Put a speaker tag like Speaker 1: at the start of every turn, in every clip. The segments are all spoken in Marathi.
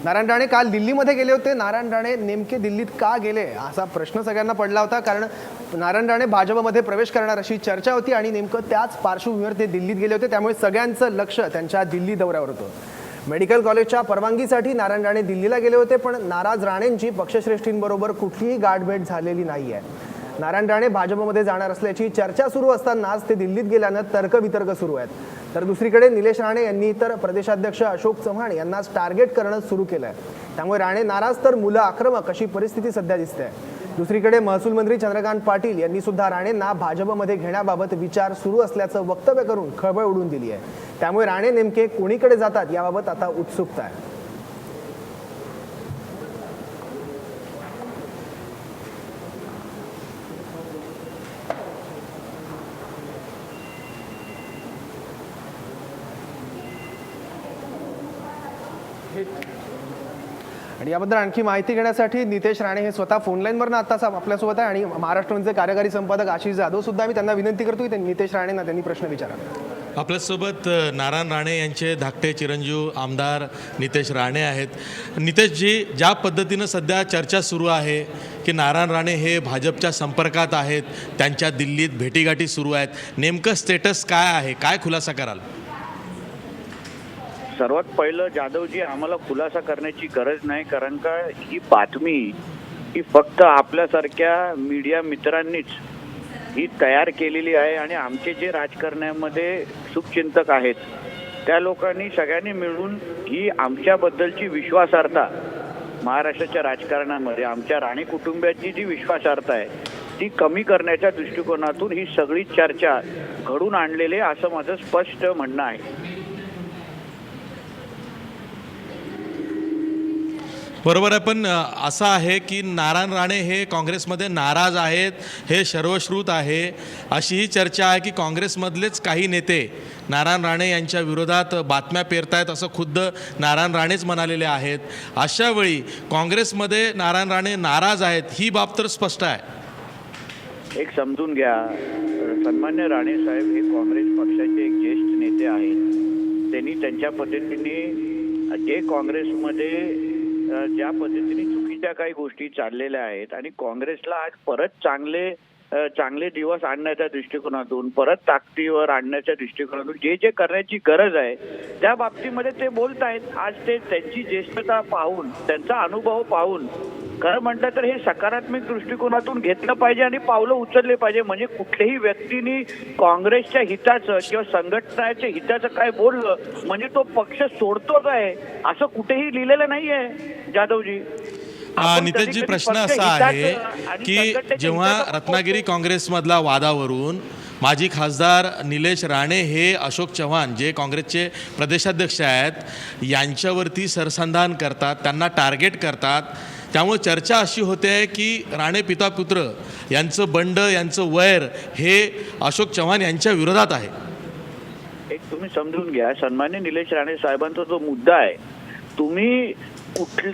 Speaker 1: नारायण राणे काल दिल्लीमध्ये गेले होते. नारायण राणे नेमके दिल्लीत का गेले असा प्रश्न सगळ्यांना पडला होता, कारण नारायण राणे भाजपमध्ये प्रवेश करणार अशी चर्चा होती आणि नेमकं त्याच पार्श्वभूमीवर ते दिल्लीत गेले होते. त्यामुळे सगळ्यांचं लक्ष त्यांच्या दिल्ली दौऱ्यावर होतं. मेडिकल कॉलेजच्या परवानगीसाठी नारायण राणे दिल्लीला गेले होते, पण नाराज राणेंची पक्षश्रेष्ठींबरोबर कुठलीही गाठभेट झालेली नाही आहे. नारायण राणे भाजपमध्ये जाणार असल्याची चर्चा सुरू असतानाच ते दिल्लीत गेल्यानं तर्कवितर्क सुरू आहेत. तर दुसरीकडे निलेश राणे यांनी तर प्रदेशाध्यक्ष अशोक चव्हाण यांनाच टार्गेट करणं सुरू केलंय. त्यामुळे राणे नाराज तर मुलं आक्रमक अशी परिस्थिती सध्या दिसते. दुसरीकडे महसूल मंत्री चंद्रकांत पाटील यांनी सुद्धा राणेंना भाजपमध्ये घेण्याबाबत विचार सुरू असल्याचं वक्तव्य करून खळबळ उडून दिली आहे. त्यामुळे राणे नेमके कोणीकडे जातात याबाबत आता उत्सुकता आहे. आणि याबद्दल आणखी माहिती घेण्यासाठी नितेश राणे हे स्वतः फोन लाईनवरनं आत्ताच आपल्यासोबत आहे आणि महाराष्ट्राचे कार्यकारी संपादक आशिष जाधव सुद्धा. मी त्यांना विनंती करतो की नितेश राणेंना त्यांनी प्रश्न विचारावा.
Speaker 2: आपल्यासोबत नारायण राणे यांचे धाकटे चिरंजीव आमदार नितेश राणे आहेत. नितेशजी, ज्या पद्धतीनं सध्या चर्चा सुरू आहे की नारायण राणे हे भाजपच्या संपर्कात आहेत, त्यांच्या दिल्लीत भेटीगाठी सुरू आहेत, नेमकं स्टेटस काय आहे, काय खुलासा कराल?
Speaker 3: सर्वात पहिलं जाधवजी, आम्हाला खुलासा करण्याची गरज नाही, कारण का ही बातमी ही फक्त आपल्यासारख्या मीडिया मित्रांनीच ही तयार केलेली आहे. आणि आमचे जे राजकारणामध्ये शुभचिंतक आहेत त्या लोकांनी सगळ्यांनी मिळून ही आमच्याबद्दलची विश्वासार्हता महाराष्ट्राच्या राजकारणामध्ये आमच्या राणे कुटुंबियांची जी विश्वासार्हता आहे ती कमी करण्याच्या दृष्टिकोनातून ही सगळी चर्चा घडून आणलेली आहे, असं माझं स्पष्ट म्हणणं आहे.
Speaker 2: बरोबर आहे, पण असं आहे की नारायण राणे हे काँग्रेसमध्ये नाराज आहेत, हे सर्वश्रुत आहे. अशीही चर्चा आहे की काँग्रेसमधलेच काही नेते नारायण राणे यांच्या विरोधात बातम्या पेरतायत, असं खुद्द नारायण राणेच म्हणालेले आहेत. अशा वेळी काँग्रेसमध्ये नारायण राणे नाराज आहेत ही बाब तर स्पष्ट आहे.
Speaker 3: एक समजून घ्या, सन्मान्य राणे साहेब हे काँग्रेस पक्षाचे एक ज्येष्ठ नेते आहेत. त्यांनी त्यांच्या पद्धतीने जे काँग्रेसमध्ये ज्या पद्धतीने चुकीच्या काही गोष्टी चाललेल्या आहेत आणि काँग्रेसला आज परत चांगले दिवस आणण्याच्या दृष्टिकोनातून, परत ताकदीवर आणण्याच्या दृष्टिकोनातून जे जे करण्याची गरज आहे त्या बाबतीमध्ये ते बोलत आहेत. आज ते त्यांची ज्येष्ठता पाहून, त्यांचा अनुभव पाहून खरं म्हटलं तर हे सकारात्मक दृष्टिकोनातून घेतलं पाहिजे आणि पावलं उचलले पाहिजे. म्हणजे कुठल्याही व्यक्तीने काँग्रेसच्या हिताचं किंवा संघटनेच्या हिताचं काय बोललं म्हणजे तो पक्ष सोडतोच आहे असं कुठेही लिहिलेलं नाही आहे जाधवजी.
Speaker 2: नितेशजी, प्रश्न असा आहे की जेव्हा रत्नागिरी काँग्रेसमधला वादावरून माजी खासदार निलेश राणे हे अशोक चव्हाण जे काँग्रेसचे प्रदेशाध्यक्ष आहेत यांच्यावरती सरसंधान करतात, त्यांना टार्गेट करतात, त्यामुळे चर्चा अशी होते की राणे पिता पुत्र यांचं बंड, यांचं वैर हे अशोक चव्हाण यांच्या विरोधात आहे.
Speaker 3: एक तुम्ही समजून घ्या, सन्मान्य निलेश राणे साहेबांचा जो मुद्दा आहे, तुम्ही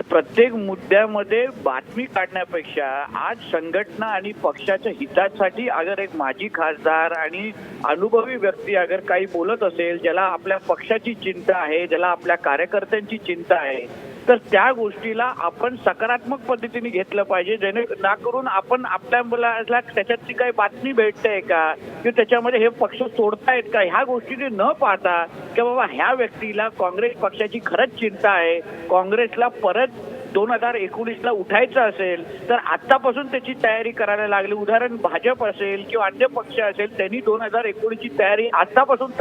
Speaker 3: प्रत्येक मुद्द्यामध्ये बातमी काढण्यापेक्षा आज संघटना आणि पक्षाच्या हितासाठी अगर एक माजी खासदार आणि अनुभवी व्यक्ती अगर काही बोलत असेल, ज्याला आपल्या पक्षाची चिंता आहे, ज्याला आपल्या कार्यकर्त्यांची चिंता आहे, तर त्या गोष्टीला आपण सकारात्मक पद्धतीने घेतलं पाहिजे. जेणे ना करून आपण आपल्या मुलाला त्याच्यातली काही बातमी भेटते का किंवा त्याच्यामध्ये हे पक्ष सोडतायत का ह्या गोष्टीने न पाहता की बाबा ह्या व्यक्तीला काँग्रेस पक्षाची खरंच चिंता आहे, काँग्रेसला परत 2019ला उठायचं असेल तर आतापासून त्याची तयारी करायला लागली. उदाहरण भाजप असेल किंवा अन्य पक्ष असेल, त्यांनी 2019ची तयारी आतापासून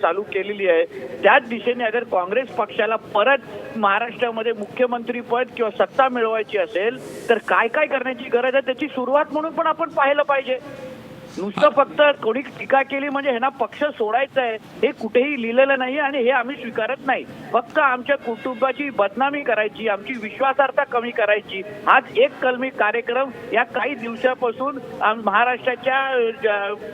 Speaker 3: चालू केलेली आहे. त्याच दिशेने अगर काँग्रेस पक्षाला परत महाराष्ट्रामध्ये मुख्यमंत्रीपद किंवा सत्ता मिळवायची असेल तर काय काय करण्याची गरज आहे त्याची सुरुवात म्हणून पण आपण पाहिलं पाहिजे. नुसतं फक्त कोणी टीका केली म्हणजे ह्यांना पक्ष सोडायचा आहे हे कुठेही लिहिलेलं नाही आणि हे आम्ही स्वीकारत नाही. फक्त आमच्या कुटुंबाची बदनामी करायची, आमची विश्वासार्हता कमी करायची, हाच एक कलमी कार्यक्रम या काही दिवसापासून महाराष्ट्राच्या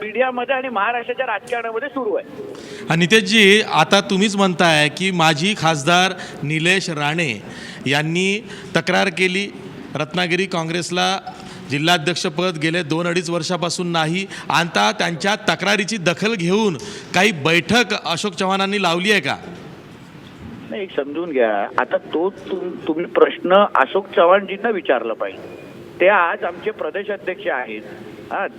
Speaker 3: मीडियामध्ये आणि महाराष्ट्राच्या राजकारणामध्ये सुरू आहे.
Speaker 2: नितेशजी, आता तुम्हीच म्हणताय की माजी खासदार निलेश राणे यांनी तक्रार केली, रत्नागिरी काँग्रेसला जिल्हाध्यक्षपद गेले 2-2.5 वर्षापासून नाही, आता त्यांच्या तक्रारीची दखल घेऊन काही बैठक अशोक चव्हाणांनी लावली आहे का?
Speaker 3: नाही, एक समजून घ्या. आता तो तुम्ही प्रश्न अशोक चव्हाणजींना विचारला पाहिजे. ते आज आमचे प्रदेश अध्यक्ष आहेत.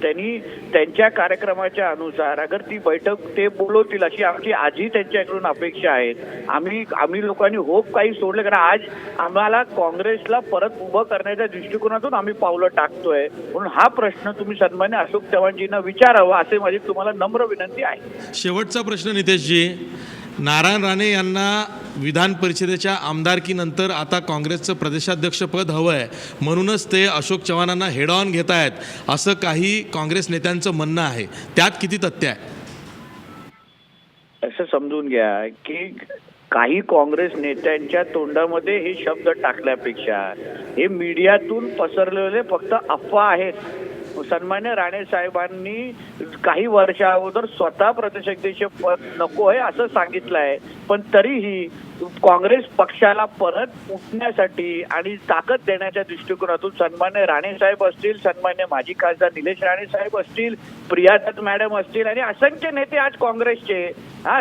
Speaker 3: त्यांनी त्यांच्या कार्यक्रमाच्या अनुसार अगर ती बैठक ते बोलवतील अशी आमची आजही त्यांच्याकडून अपेक्षा आहेत. आम्ही लोकांनी होप काही सोडले, कारण आज आम्हाला काँग्रेसला परत उभं करण्याच्या दृष्टिकोनातून आम्ही पावलं टाकतोय. म्हणून हा प्रश्न तुम्ही सन्मान्य अशोक चव्हाणजींना विचारावा असे माझी तुम्हाला नम्र विनंती आहे.
Speaker 2: शेवटचा प्रश्न नितेशजी, नारायण राणे यांना विधान परिषदेच्या आमदारकीनंतर आता काँग्रेसचं प्रदेशाध्यक्षपद हवं आहे, म्हणूनच ते अशोक चव्हाणांना हेड ऑन घेत आहेत असं काही काँग्रेस नेत्यांचं म्हणणं आहे. त्यात किती तथ्य आहे?
Speaker 3: असं समजून घ्या की काही काँग्रेस नेत्यांच्या तोंडामध्ये हे शब्द टाकल्यापेक्षा हे मीडियातून पसरलेले फक्त अफवा आहेत. सन्मान्य राणे साहेबांनी काही वर्षा अगोदर स्वतः प्रदेशाध्यक्ष पद नको आहे असं सांगितलं आहे, पण तरीही काँग्रेस पक्षाला परत उठण्यासाठी आणि ताकद देण्याच्या दृष्टिकोनातून सन्मान्य राणे साहेब असतील, सन्मान्य माजी खासदार निलेश राणे साहेब असतील, प्रिया दत्त मॅडम असतील आणि असंख्य नेते आज काँग्रेसचे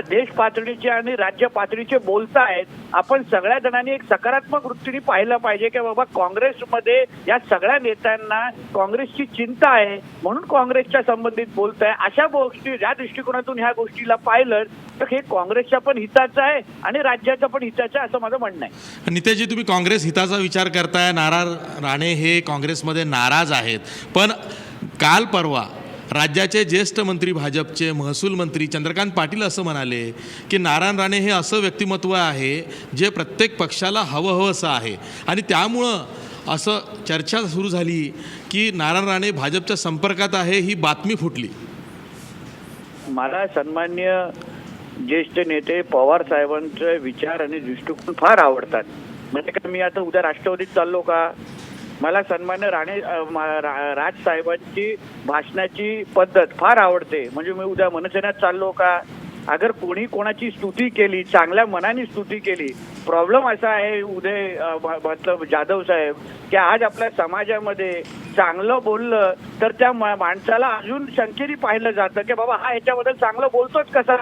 Speaker 3: देश पातळीचे आणि राज्य पातळीचे बोलतायत. आपण सगळ्या जणांनी एक सकारात्मक वृत्तीने पाहिलं पाहिजे की बाबा काँग्रेसमध्ये या सगळ्या नेत्यांना काँग्रेसची चिंता आहे म्हणून काँग्रेसच्या संबंधित बोलताय. अशा गोष्टी ज्या दृष्टिकोनातून ह्या गोष्टीला पाहिलं तर हे काँग्रेसच्या पण हिताचं आहे आणि राज्याचं पण हिताचं आहे असं माझं म्हणणं आहे.
Speaker 2: नितेशजी, तुम्ही काँग्रेस हिताचा विचार करताय. नारायण राणे हे काँग्रेसमध्ये नाराज आहेत, पण काल परवा राज्याचे ज्येष्ठ मंत्री भाजपचे महसूल मंत्री चंद्रकांत पाटील असं म्हणाले की नारायण राणे हे असं व्यक्तिमत्व आहे जे प्रत्येक पक्षाला हवंसं आहे, आणि त्यामुळं असं चर्चा सुरू झाली की नारायण राणे भाजपच्या संपर्कात आहे, ही बातमी फुटली.
Speaker 3: मला सन्मान्य ज्येष्ठ नेते पवार साहेबांचे विचार आणि दृष्टिकोन फार आवडतात. म्हणजे का मी आता उद्या राष्ट्रवादीत चाललो का? मला सन्मान्य राज साहेबांची भाषणाची पद्धत फार आवडते. म्हणजे मी उद्या मनसेनेत चाललो का? अगर कोणी कोणाची स्तुती केली, चांगल्या मनाने स्तुती केली. प्रॉब्लेम असा आहे उदय मतलब जाधव साहेब की आज आपल्या समाजामध्ये चांगलं बोललं तर त्या माणसाला अजून शंकेने पाहिलं जातं की बाबा हा ह्याच्याबद्दल चांगलं बोलतोच कसा.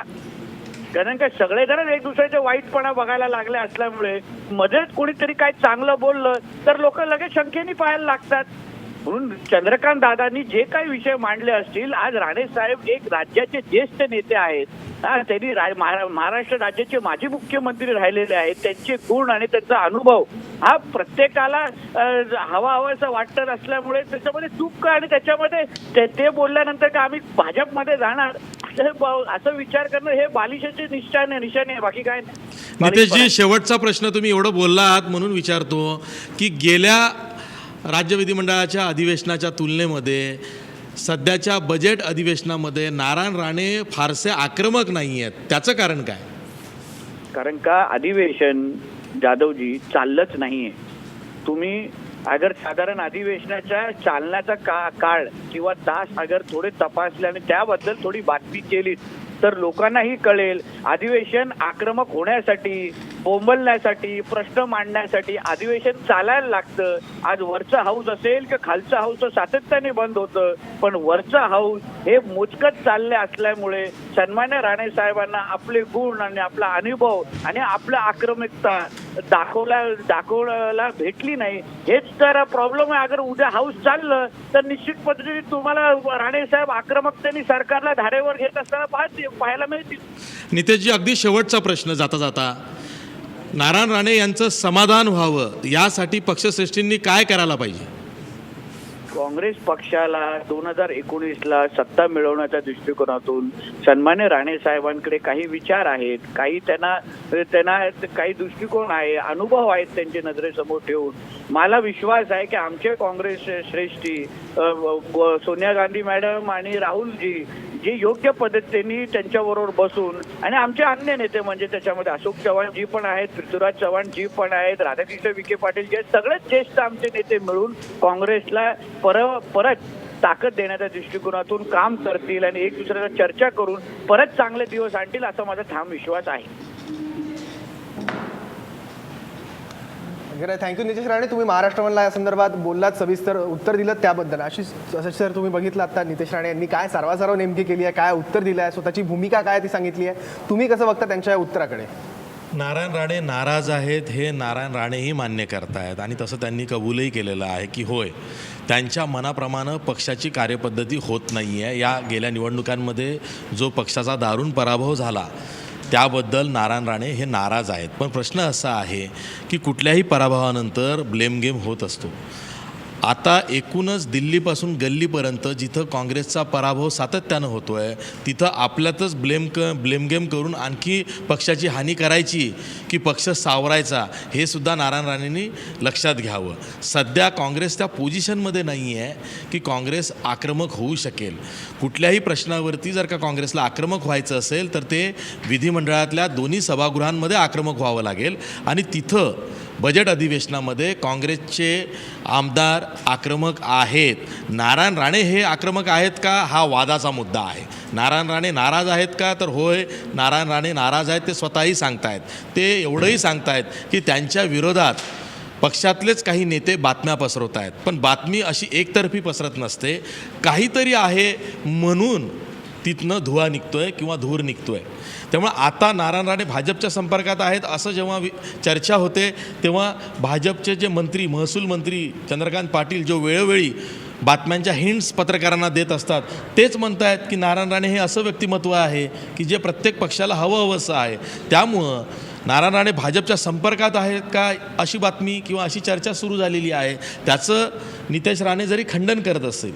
Speaker 3: कारण का सगळेजण एक दुसऱ्याचे वाईटपणा बघायला लागले असल्यामुळे मध्येच कोणीतरी काय चांगलं बोललं तर लोक लगेच शंकेने पाहायला लागतात. म्हणून चंद्रकांत दादांनी जे काही विषय मांडले असतील, आज राणे साहेब एक राज्याचे ज्येष्ठ नेते आहेत. त्यांनी महाराष्ट्र राज्याचे माजी मुख्यमंत्री राहिलेले आहेत. त्यांचे गुण आणि त्यांचा अनुभव हा प्रत्येकाला हवाहवासा वाटत असल्यामुळे त्याच्यामध्ये चूक का आणि त्याच्यामध्ये ते बोलल्यानंतर का आम्ही भाजपमध्ये जाणार असं विचार करणं हे बालिशाचे निशाणे आहे, बाकी काय नाही.
Speaker 2: नितेशजी, शेवटचा प्रश्न तुम्ही एवढं बोलला आहात म्हणून विचारतो की गेल्या राज्य विधिमंडळाच्या अधिवेशनाच्या तुलनेमध्ये सध्याच्या बजेट अधिवेशनामध्ये नारायण राणे फारसे आक्रमक नाही आहेत, त्याचं कारण काय?
Speaker 3: कारण का अधिवेशन जाधवजी चाललंच नाहीये. तुम्ही अगर साधारण अधिवेशनाच्या चालण्याचा काळ किंवा तास अगर थोडे तपासले आणि त्याबद्दल थोडी बातमी केली तर लोकांनाही कळेल. अधिवेशन आक्रमक होण्यासाठी, बोंबलण्यासाठी, प्रश्न मांडण्यासाठी अधिवेशन चालायला लागतं. आज वरचं हाऊस असेल की खालचं हाऊस सातत्याने बंद होतं, पण वरचं हाऊस हे मोजकत चालले असल्यामुळे सन्मान्य राणे साहेबांना आपले गुण आणि आपला अनुभव आणि आपला आक्रमकता दाखवला भेटली नाही. हेच तर प्रॉब्लेम आहे. अगर उद्या हाऊस चाललं तर निश्चित पद्धतीने तुम्हाला राणे साहेब आक्रमकतेने सरकारला धारेवर घेत असताना पाहायला मिळतील.
Speaker 2: नितेशजी, अगदी शेवटचा प्रश्न जाता जाता, नारायण राणे यांचं समाधान व्हावं यासाठी पक्षश्रेष्ठींनी काय करायला पाहिजे?
Speaker 3: काँग्रेस पक्षाला 2019ला सत्ता मिळवण्याच्या दृष्टिकोनातून सन्मान्य राणे साहेबांकडे काही विचार आहेत, काही त्यांना काही दृष्टिकोन आहे, अनुभव आहेत त्यांच्या नजरेसमोर ठेवून मला विश्वास आहे की आमचे काँग्रेस श्रेष्ठी सोनिया गांधी मॅडम आणि राहुलजी जे योग्य पद्धतीने त्यांच्याबरोबर बसून आणि आमचे अन्य नेते म्हणजे त्याच्यामध्ये अशोक चव्हाण जी पण आहेत, पृथ्वीराज चव्हाण जी पण आहेत, राधाकृष्ण विखे पाटील जे सगळेच ज्येष्ठ आमचे नेते मिळून काँग्रेसला परत ताकद देण्याच्या दृष्टिकोनातून काम करतील आणि एक दुसऱ्याला चर्चा करून परत चांगले दिवस आणतील असा माझा ठाम विश्वास आहे.
Speaker 1: थँक्यू नितेश राणे, तुम्ही महाराष्ट्राला या संदर्भात बोललात, सविस्तर उत्तर दिलं त्याबद्दल. अशी सर तुम्ही बघितलं आता नितेश राणे यांनी काय सारवासारव नेमकी केली आहे, काय उत्तर दिलं आहे, स्वतःची भूमिका काय ती सांगितली आहे. तुम्ही कसं बघता त्यांच्या या उत्तराकडे?
Speaker 2: नारायण राणे नाराज आहेत हे नारायण राणेही मान्य करतायत आणि तसं त्यांनी कबूलही केलेलं आहे की होय, त्यांच्या मनाप्रमाणे पक्षाची कार्यपद्धती होत नाही आहे. या गेल्या निवडणुकांमध्ये जो पक्षाचा दारुण पराभव झाला त्याबद्दल नारायण राणे हे नाराज आहेत. पण प्रश्न असा आहे की कुठल्याही पराभवानंतर ब्लेम गेम होत असतो. आता एकूणच दिल्लीपासून गल्लीपर्यंत जिथं काँग्रेसचा पराभव सातत्यानं होतो आहे तिथं आपल्यातच ब्लेम गेम करून आणखी पक्षाची हानी करायची की पक्ष सावरायचा हे सुद्धा नारायण राणेंनी लक्षात घ्यावं. सध्या काँग्रेस त्या पोझिशनमध्ये नाही आहे की काँग्रेस आक्रमक होऊ शकेल. कुठल्याही प्रश्नावरती जर का काँग्रेसला आक्रमक व्हायचं असेल तर ते विधिमंडळातल्या दोन्ही सभागृहांमध्ये आक्रमक व्हावं लागेल आणि तिथं बजेट अधिवेशनामध्ये काँग्रेसचे आमदार आक्रमक आहेत. नारायण राणे हे आक्रमक आहेत का हा वादाचा मुद्दा आहे. नारायण राणे नाराज आहेत का तर होय, नारायण राणे नाराज आहेत, ते स्वतःही सांगतायत. ते एवढंही सांगतायत की त्यांच्या विरोधात पक्षातलेच काही नेते बातम्या पसरवत आहेत. पण बातमी अशी एकतर्फी पसरत नसते. काहीतरी आहे म्हणून तिथनं धुवा निघतोय किंवा धूर निघतोय. त्यामुळे आता नारायण राणे भाजपच्या संपर्कात आहेत असं जेव्हा चर्चा होते तेव्हा भाजपचे जे मंत्री, महसूल मंत्री चंद्रकांत पाटील जो वेळोवेळी बातम्यांच्या हिंट्स पत्रकारांना देत असतात तेच म्हणत आहेत की नारायण राणे हे असं व्यक्तिमत्व आहे की जे प्रत्येक पक्षाला हवंहवंसं आहे. त्यामुळं नारायण राणे भाजपच्या संपर्कात आहेत का अशी बातमी किंवा अशी चर्चा सुरू झालेली आहे. त्याचं नितेश राणे जरी खंडन करत असेल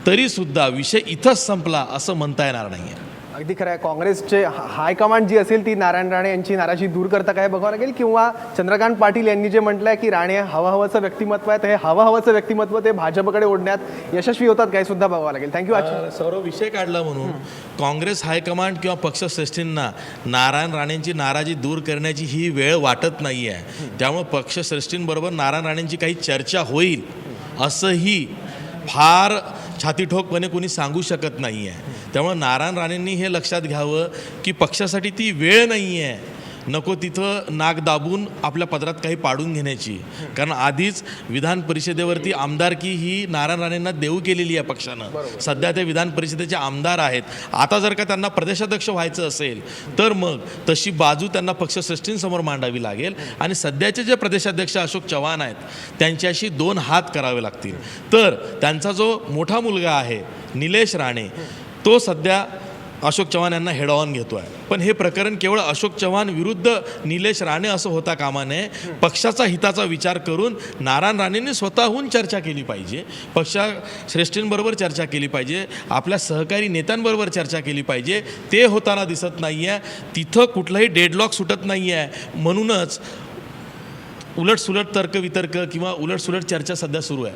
Speaker 2: तरीसुद्धा विषय इथंच संपला असं म्हणता येणार नाही आहे.
Speaker 1: अगदी खरं आहे. काँग्रेसचे हायकमांड जी असेल ती नारायण राणे यांची नाराजी दूर करता काय बघावं लागेल, किंवा चंद्रकांत पाटील यांनी जे म्हटलं आहे की राणे हवाहवाचं व्यक्तिमत्व आहे, हे हवाहवाचं व्यक्तिमत्व ते भाजपकडे ओढण्यात यशस्वी होतात काय सुद्धा बघावं लागेल. थँक्यू.
Speaker 2: सर्व विषय काढला म्हणून काँग्रेस हायकमांड किंवा पक्षश्रेष्ठींना नारायण राणेंची नाराजी दूर करण्याची ही वेळ वाटत नाही आहे. त्यामुळे पक्षश्रेष्ठींबरोबर नारायण राणेंची काही चर्चा होईल असंही फार छातीठोकपणे कोणी सांगू शकत नाही आहे. त्यामुळे नारायण राणेंनी हे लक्षात घ्यावं की पक्षासाठी ती वेळ नाही आहे, नको तिथं नाक दाबून आपल्या पदरात काही पाडून घेण्याची. कारण आधीच विधान परिषदेवरती आमदारकी ही नारायण राणेंना देऊ केलेली आहे पक्षानं. सध्या ते विधान परिषदेचे आमदार आहेत. आता जर का त्यांना प्रदेशाध्यक्ष व्हायचं असेल तर मग तशी बाजू त्यांना पक्षश्रेष्ठींसमोर मांडावी लागेल आणि सध्याचे जे प्रदेशाध्यक्ष अशोक चव्हाण आहेत त्यांच्याशी 2 हात करावे लागतील. तर त्यांचा जो मोठा मुलगा आहे निलेश राणे तो सध्या अशोक चव्हाण यांना हेड ऑन घेतो आहे. पण हे प्रकरण केवळ अशोक चव्हाण विरुद्ध निलेश राणे असं होता कामा नये. पक्षाचा हिताचा विचार करून नारायण राणेंनी स्वतःहून चर्चा केली पाहिजे, पक्षश्रेष्ठींबरोबर चर्चा केली पाहिजे, आपल्या सहकारी नेत्यांबरोबर चर्चा केली पाहिजे. ते होताना दिसत नाही आहे. तिथं कुठलंही डेडलॉक सुटत नाही आहे. म्हणूनच उलटसुलट तर्कवितर्क किंवा उलटसुलट चर्चा सध्या सुरू आहे.